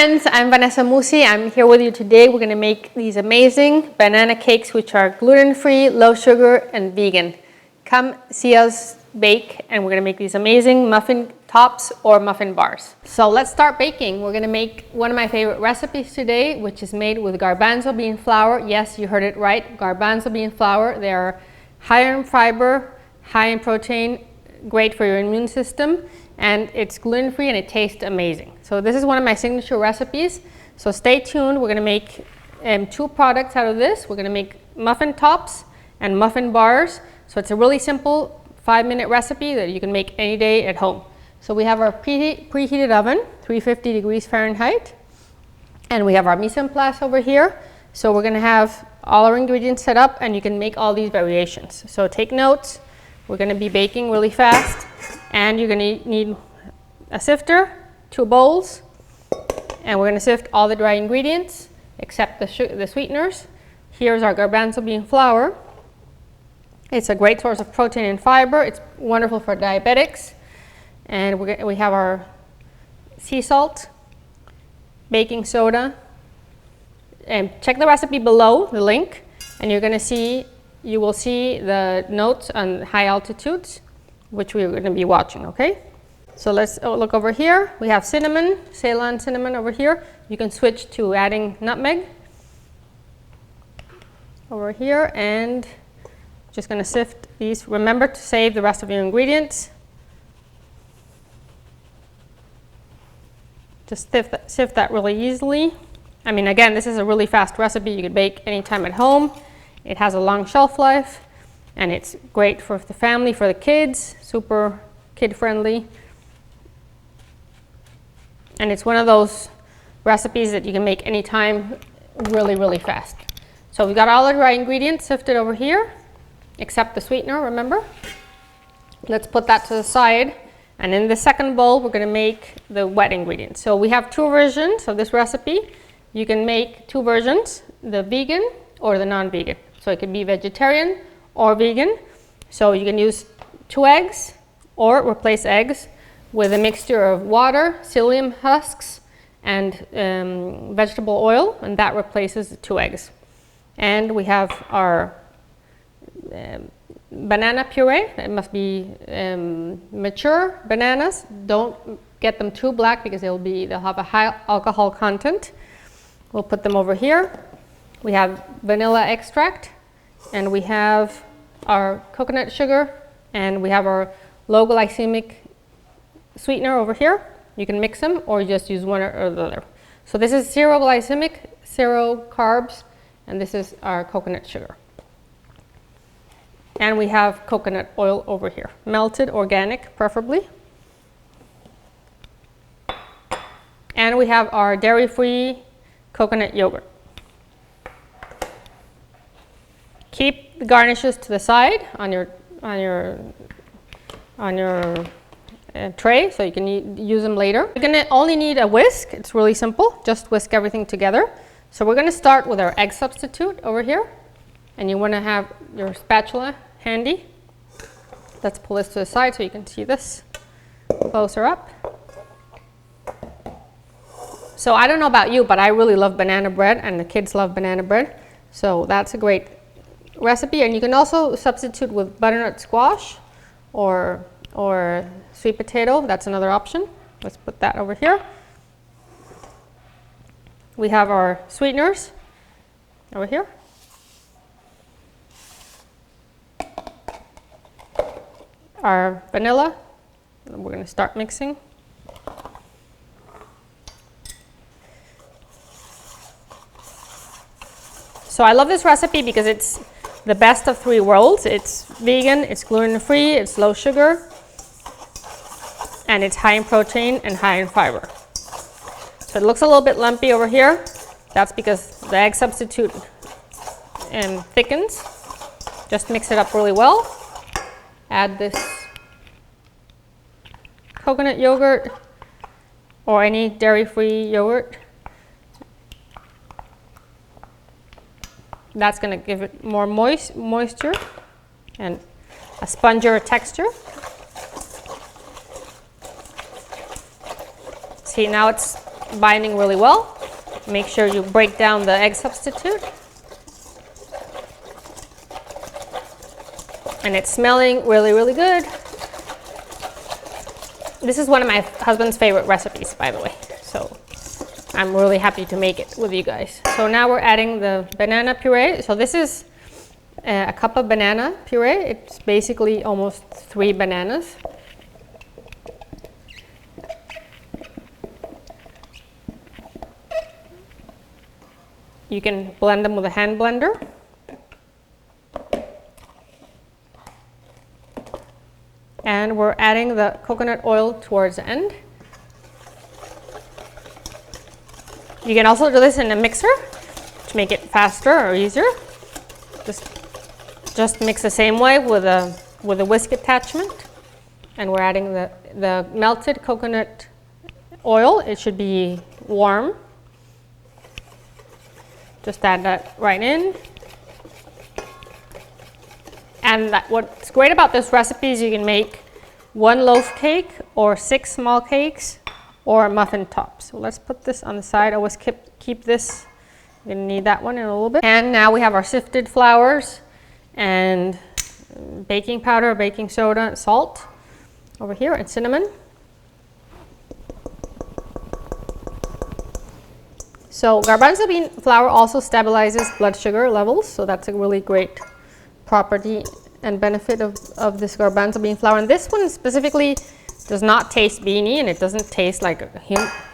friends, I'm Vanessa Musi. I'm here with you today. We're going to make these amazing banana cakes which are gluten-free, low sugar, and vegan. Come see us bake, and we're going to make these amazing muffin tops or muffin bars. So let's start baking. We're going to make one of my favorite recipes today, which is made with garbanzo bean flour. Yes, you heard it right, garbanzo bean flour. They are high in fiber, high in protein, great for your immune system, and it's gluten-free and it tastes amazing. So this is one of my signature recipes. So stay tuned. We're going to make two products out of this. We're going to make muffin tops and muffin bars. So it's a really simple 5-minute recipe that you can make any day at home. So we have our preheated oven, 350 degrees Fahrenheit, and we have our mise en place over here. So we're going to have all our ingredients set up, and you can make all these variations. So take notes. We're going to be baking really fast, and you're going to need a sifter, 2 bowls, and we're going to sift all the dry ingredients except the sweeteners. Here's our garbanzo bean flour. It's a great source of protein and fiber. It's wonderful for diabetics. And we have our sea salt, baking soda, and check the recipe below, the link, and you will see the notes on high altitudes, which we're going to be watching, okay? So let's look over here. We have cinnamon, Ceylon cinnamon over here. You can switch to adding nutmeg over here, and just going to sift these. Remember to save the rest of your ingredients. Just sift that really easily. I mean, again, this is a really fast recipe. You could bake anytime at home. It has a long shelf life, and it's great for the family, for the kids, super kid-friendly. And it's one of those recipes that you can make anytime really, really fast. So we've got all the dry ingredients sifted over here, except the sweetener, remember? Let's put that to the side. And in the second bowl, we're going to make the wet ingredients. So we have 2 versions of this recipe. You can make 2 versions, the vegan or the non-vegan. So it can be vegetarian or vegan. So you can use 2 eggs or replace eggs with a mixture of water, psyllium husks, and vegetable oil, and that replaces the 2 eggs. And we have our banana puree. It must be mature bananas. Don't get them too black because they'll have a high alcohol content. We'll put them over here. We have vanilla extract, and we have our coconut sugar, and we have our low glycemic sweetener over here. You can mix them or just use one or the other. So this is 0 glycemic, 0 carbs, and this is our coconut sugar. And we have coconut oil over here, melted, organic, preferably. And we have our dairy-free coconut yogurt. Keep the garnishes to the side on your tray, so you can use them later. You're going to only need a whisk. It's really simple. Just whisk everything together. So we're going to start with our egg substitute over here. And you want to have your spatula handy. Let's pull this to the side so you can see this closer up. So I don't know about you, but I really love banana bread, and the kids love banana bread. So that's a great recipe. And you can also substitute with butternut squash or sweet potato. That's another option. Let's put that over here. We have our sweeteners over here. Our vanilla, and we're going to start mixing. So I love this recipe because it's the best of 3 worlds. It's vegan, it's gluten-free, it's low sugar, and it's high in protein and high in fiber. So it looks a little bit lumpy over here. That's because the egg substitute thickens. Just mix it up really well. Add this coconut yogurt or any dairy-free yogurt. That's going to give it more moisture and a spongier texture. See, now it's binding really well. Make sure you break down the egg substitute. And it's smelling really, really good. This is one of my husband's favorite recipes, by the way. So I'm really happy to make it with you guys. So now we're adding the banana puree. So this is a cup of banana puree. It's basically almost 3 bananas. You can blend them with a hand blender. And we're adding the coconut oil towards the end. You can also do this in a mixer to make it faster or easier. Just mix the same way with a whisk attachment. And we're adding the melted coconut oil. It should be warm. Just add that right in. And what's great about this recipe is you can make 1 loaf cake or 6 small cakes or muffin tops. So let's put this on the side. I always keep this. We're gonna need that one in a little bit. And now we have our sifted flours and baking powder, baking soda, salt over here, and cinnamon. So garbanzo bean flour also stabilizes blood sugar levels, so that's a really great property and benefit of this garbanzo bean flour. And this one specifically does not taste beany, and it doesn't taste like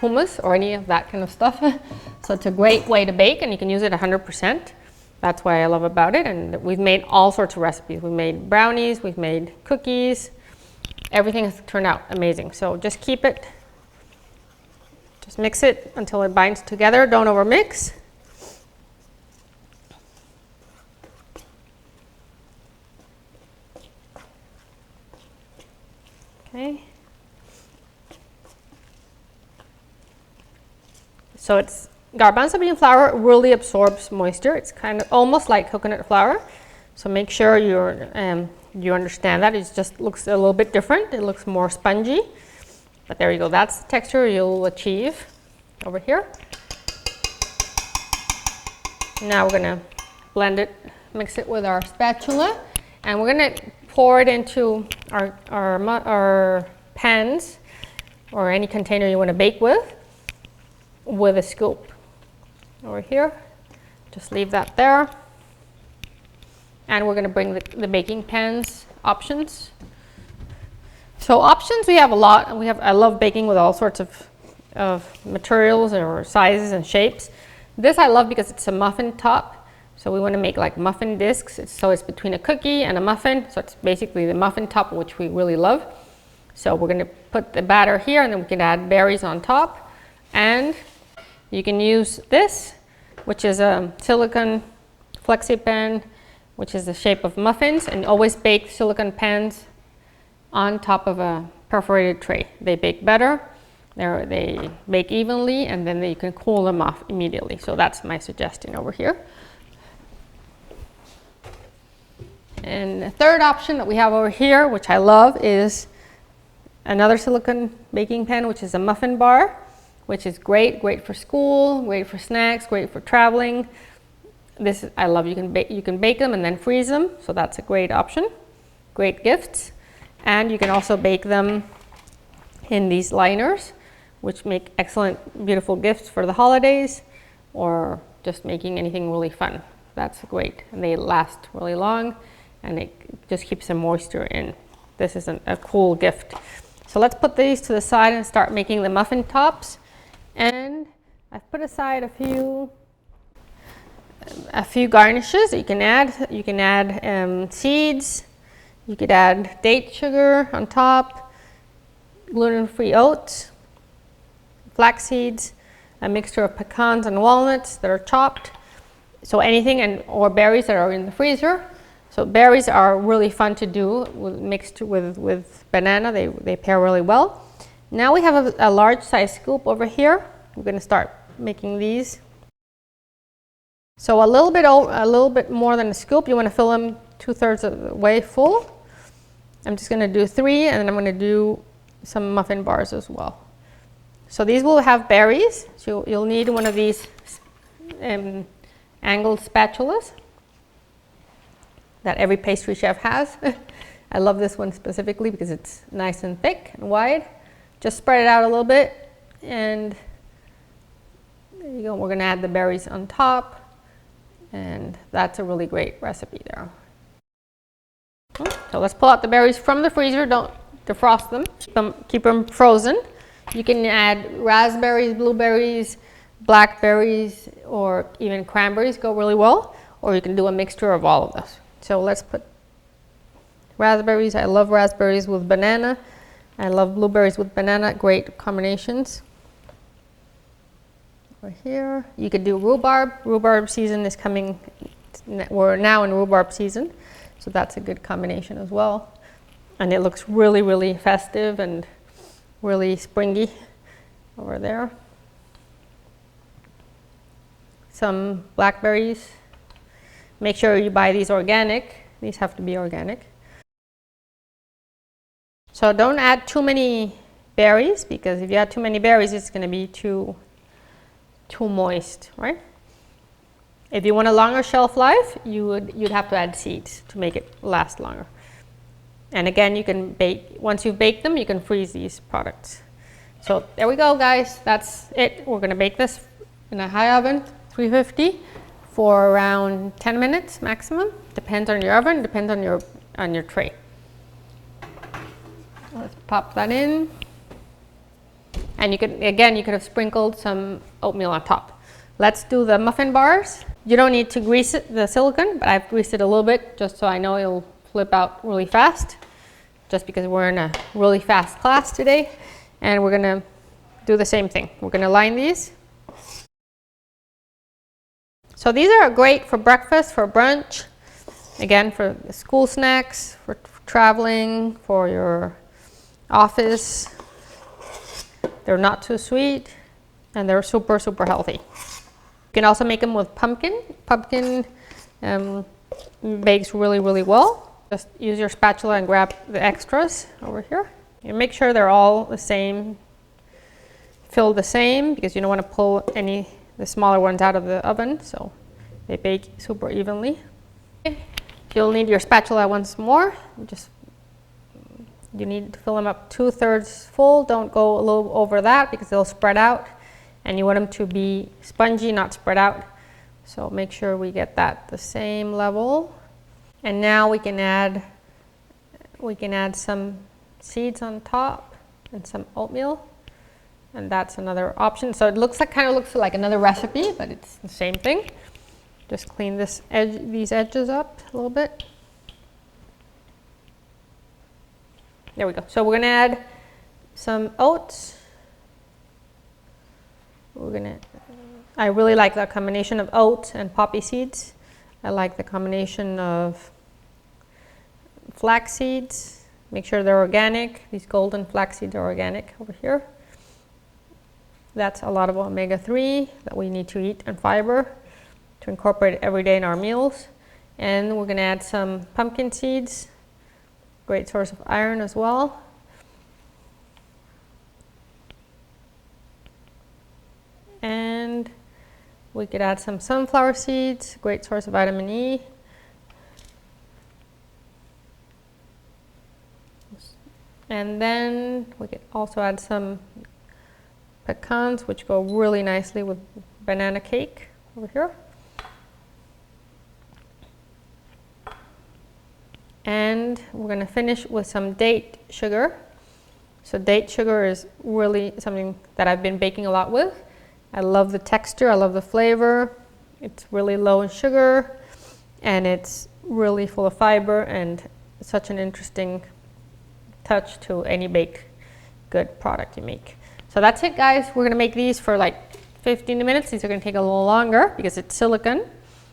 hummus or any of that kind of stuff. So it's a great way to bake, and you can use it 100%. That's why I love about it. And we've made all sorts of recipes. We've made brownies, we've made cookies. Everything has turned out amazing. So just keep it, just mix it until it binds together. Don't overmix. Okay. So it's garbanzo bean flour really absorbs moisture. It's kind of almost like coconut flour. So make sure you understand that. It just looks a little bit different. It looks more spongy. But there you go. That's the texture you'll achieve over here. Now we're going to blend it, mix it with our spatula. And we're going to pour it into our pans or any container you want to bake with a scoop. Over here, just leave that there. And we're going to bring the baking pans options. So options we have a lot. I love baking with all sorts of materials or sizes and shapes. This I love because it's a muffin top. So we want to make like muffin discs. So it's between a cookie and a muffin. So it's basically the muffin top, which we really love. So we're going to put the batter here, and then we can add berries on top. And you can use this, which is a silicone flexi pan, which is the shape of muffins, and always bake silicone pans on top of a perforated tray. They bake better, they bake evenly, and then you can cool them off immediately. So that's my suggestion over here. And the third option that we have over here, which I love, is another silicone baking pan, which is a muffin bar, which is great for school, great for snacks, great for traveling. This I love. You can bake them and then freeze them, so that's a great option. Great gifts. And you can also bake them in these liners, which make excellent, beautiful gifts for the holidays, or just making anything really fun. That's great, and they last really long, and it just keeps some moisture in. This is a cool gift. So let's put these to the side and start making the muffin tops. And I've put aside a few garnishes that you can add. You can add seeds. You could add date sugar on top, gluten-free oats, flax seeds, a mixture of pecans and walnuts that are chopped. So anything, or berries that are in the freezer. So berries are really fun to do mixed with banana. They pair really well. Now we have a large size scoop over here. We're going to start making these. So a little bit more than a scoop. You want to fill them 2/3 of the way full. I'm just going to do 3, and then I'm going to do some muffin bars as well. So these will have berries. So you'll need one of these angled spatulas that every pastry chef has. I love this one specifically because it's nice and thick and wide. Just spread it out a little bit, and there you go. We're going to add the berries on top, and that's a really great recipe there. So let's pull out the berries from the freezer. Don't defrost them. Keep them frozen. You can add raspberries, blueberries, blackberries, or even cranberries go really well, or you can do a mixture of all of those. So let's put raspberries. I love raspberries with banana. I love blueberries with banana, great combinations. Over here, you could do rhubarb. Rhubarb season is coming. We're now in rhubarb season, so that's a good combination as well. And it looks really, really festive and really springy over there. Some blackberries. Make sure you buy these organic. These have to be organic. So don't add too many berries, because if you add too many berries, it's going to be too moist, right? If you want a longer shelf life, you'd have to add seeds to make it last longer. And again, you can bake, once you've baked them, you can freeze these products. So there we go, guys. That's it. We're going to bake this in a high oven, 350, for around 10 minutes maximum. Depends on your oven, depends on your tray. Let's pop that in. And you could have sprinkled some oatmeal on top. Let's do the muffin bars. You don't need to grease it, the silicone, but I've greased it a little bit just so I know it'll flip out really fast, just because we're in a really fast class today. And we're gonna do the same thing. We're gonna line these. So these are great for breakfast, for brunch, again, for school snacks, for traveling, for your office. They're not too sweet, and they're super, super healthy. You can also make them with pumpkin. Pumpkin bakes really, really well. Just use your spatula and grab the extras over here. And make sure they're all the same, filled the same, because you don't want to pull the smaller ones out of the oven, so they bake super evenly. You'll need your spatula once more. You need to fill them up 2/3 full. Don't go a little over that because they'll spread out, and you want them to be spongy, not spread out. So make sure we get that the same level. And now we can add some seeds on top and some oatmeal, and that's another option. So it kind of looks like another recipe, but it's the same thing. Just clean these edges up a little bit. There we go. So we're gonna add some oats. I really like the combination of oats and poppy seeds. I like the combination of flax seeds. Make sure they're organic. These golden flax seeds are organic over here. That's a lot of omega-3 that we need to eat, and fiber to incorporate every day in our meals. And we're gonna add some pumpkin seeds. Great source of iron as well. And we could add some sunflower seeds, great source of vitamin E. And then we could also add some pecans, which go really nicely with banana cake over here. And we're going to finish with some date sugar. So date sugar is really something that I've been baking a lot with. I love the texture, I love the flavor. It's really low in sugar, and it's really full of fiber, and such an interesting touch to any baked good product you make. So that's it, guys. We're going to make these for like 15 minutes. These are going to take a little longer because it's silicone.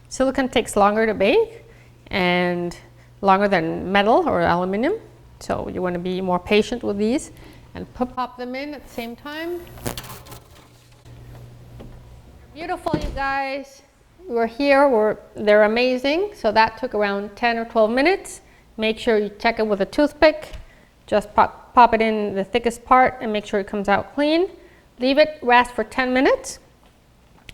Silicone takes longer to bake and longer than metal or aluminum. So you want to be more patient with these and pop them in at the same time. Beautiful, you guys. We're here. They're amazing. So that took around 10 or 12 minutes. Make sure you check it with a toothpick. Just pop it in the thickest part and make sure it comes out clean. leave it rest for 10 minutes.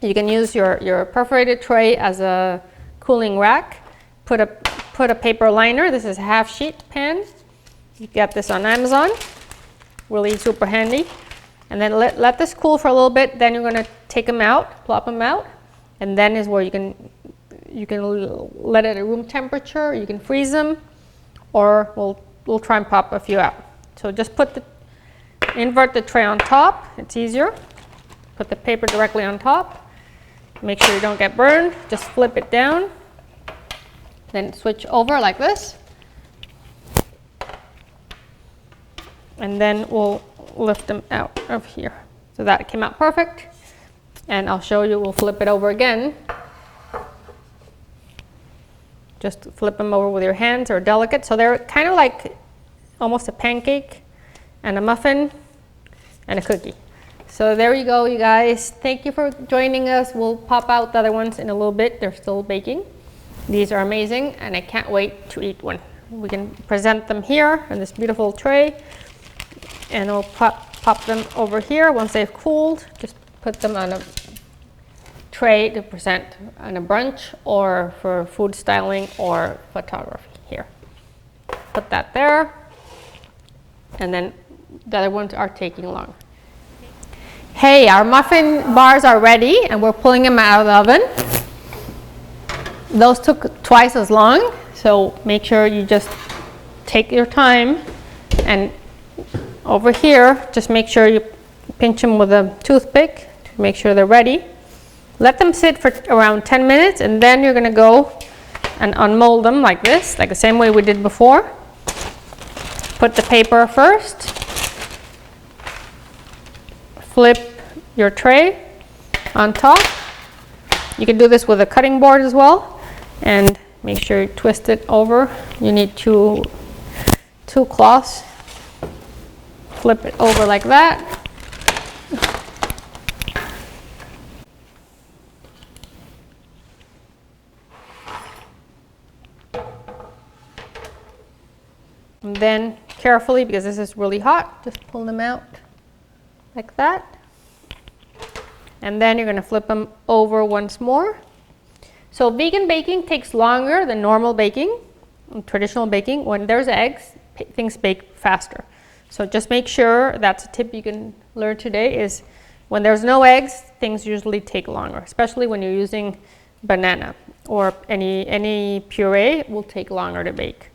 You can use your perforated tray as a cooling rack. Put a paper liner. This is a half sheet pan. You get this on Amazon. Really super handy. And then let this cool for a little bit. Then you're going to take them out, plop them out, and then is where you can let it at room temperature. You can freeze them, or we'll try and pop a few out. So just invert the tray on top. It's easier. Put the paper directly on top. Make sure you don't get burned. Just flip it down. Then switch over like this. And then we'll lift them out of here. So that came out perfect. And I'll show you, we'll flip it over again. Just flip them over with your hands. They're delicate. So they're kind of like almost a pancake and a muffin and a cookie. So there you go, you guys. Thank you for joining us. We'll pop out the other ones in a little bit. They're still baking. These are amazing, and I can't wait to eat one. We can present them here in this beautiful tray, and we'll pop them over here. Once they've cooled, just put them on a tray to present on a brunch or for food styling or photography here. Put that there, and then the other ones are taking long. Hey, our muffin bars are ready, and we're pulling them out of the oven. Those took twice as long, so make sure you just take your time. And over here, just make sure you pinch them with a toothpick to make sure they're ready. Let them sit for around 10 minutes, and then you're going to go and unmold them like this, like the same way we did before. Put the paper first. Flip your tray on top. You can do this with a cutting board as well, and make sure you twist it over. You need two cloths. Flip it over like that. And then carefully, because this is really hot, just pull them out like that. And then you're going to flip them over once more. So vegan baking takes longer than normal baking, traditional baking. When there's eggs, things bake faster. So just make sure, that's a tip you can learn today, is when there's no eggs, things usually take longer, especially when you're using banana or any puree will take longer to bake.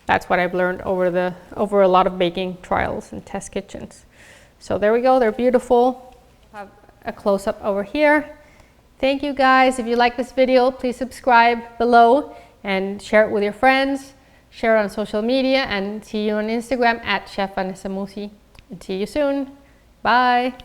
That's what I've learned over a lot of baking trials and test kitchens. So there we go, they're beautiful. Have a close-up over here. Thank you guys. If you like this video, please subscribe below and share it with your friends. Share it on social media, and see you on Instagram at Chef Vanessa Musi. And see you soon. Bye.